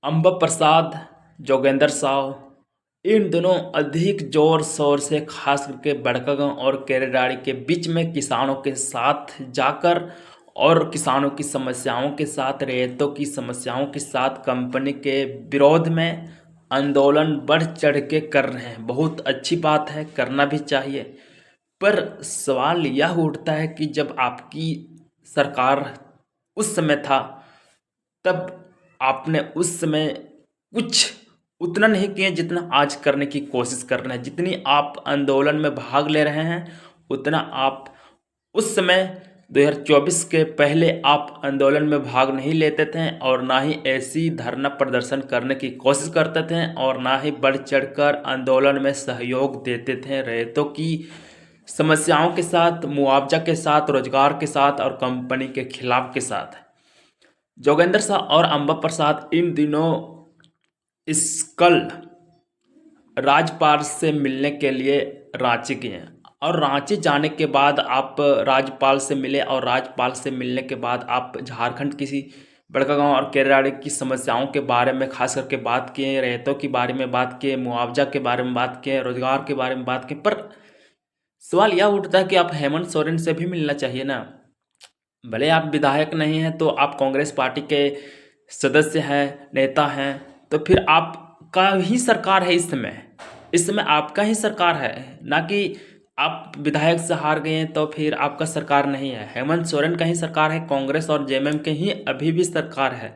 अंबा प्रसाद, जोगेंद्र साहु, इन दोनों अधिक जोर शोर से खास करके बड़कागांव और केरेडाड़ी के बीच में किसानों के साथ जाकर और किसानों की समस्याओं के साथ, रेतों की समस्याओं के साथ कंपनी के विरोध में आंदोलन बढ़ चढ़ के कर रहे हैं। बहुत अच्छी बात है, करना भी चाहिए। पर सवाल यह उठता है कि जब आपकी सरकार उस समय था, तब आपने उस समय कुछ उतना नहीं किए जितना आज करने की कोशिश कर रहे हैं। जितनी आप आंदोलन में भाग ले रहे हैं, उतना आप उस समय 2024 के पहले आप आंदोलन में भाग नहीं लेते थे और ना ही ऐसी धरना प्रदर्शन करने की कोशिश करते थे और ना ही बढ़ चढ़कर आंदोलन में सहयोग देते थे रैयतों की समस्याओं के साथ, मुआवजा के साथ, रोजगार के साथ और कंपनी के खिलाफ के साथ। जोगेंद्र शाह और अंबा प्रसाद इन दिनों इस कल राज्यपाल से मिलने के लिए रांची गए और रांची जाने के बाद आप राज्यपाल से मिले और राज्यपाल से मिलने के बाद आप झारखंड किसी बड़कागांव और केरेडाड़ी की समस्याओं के बारे में खास करके बात किए, रैयतों के बारे में बात किए, मुआवजा के बारे में बात किए, रोजगार के बारे में बात किए। पर सवाल यह उठता है कि आप हेमंत सोरेन से भी मिलना चाहिए ना। भले आप विधायक नहीं हैं तो आप कांग्रेस पार्टी के सदस्य हैं, नेता हैं, तो फिर आपका ही सरकार है इस समय आपका ही सरकार है, ना कि आप विधायक से हार गए हैं तो फिर आपका सरकार नहीं है। हेमंत सोरेन का ही सरकार है, कांग्रेस और जेएमएम के ही अभी भी सरकार है।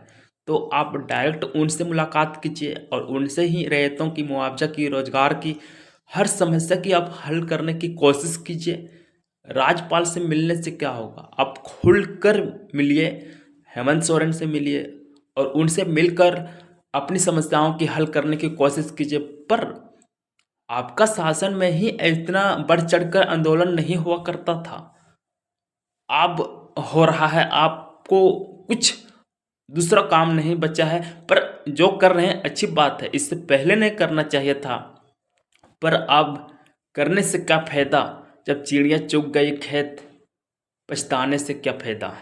तो आप डायरेक्ट उनसे मुलाकात कीजिए और उनसे ही रैयतों की, मुआवजा की, रोजगार की, हर समस्या की आप हल करने की कोशिश कीजिए। राज्यपाल से मिलने से क्या होगा, आप खुलकर मिलिए, हेमंत सोरेन से मिलिए और उनसे मिलकर अपनी समस्याओं की हल करने की कोशिश कीजिए। पर आपका शासन में ही इतना बढ़ चढ़कर आंदोलन नहीं हुआ करता था, अब हो रहा है। आपको कुछ दूसरा काम नहीं बचा है, पर जो कर रहे हैं अच्छी बात है, इससे पहले नहीं करना चाहिए था। पर अब करने से क्या फायदा, जब चिड़िया चुग गई खेत, पछताने से क्या फायदा।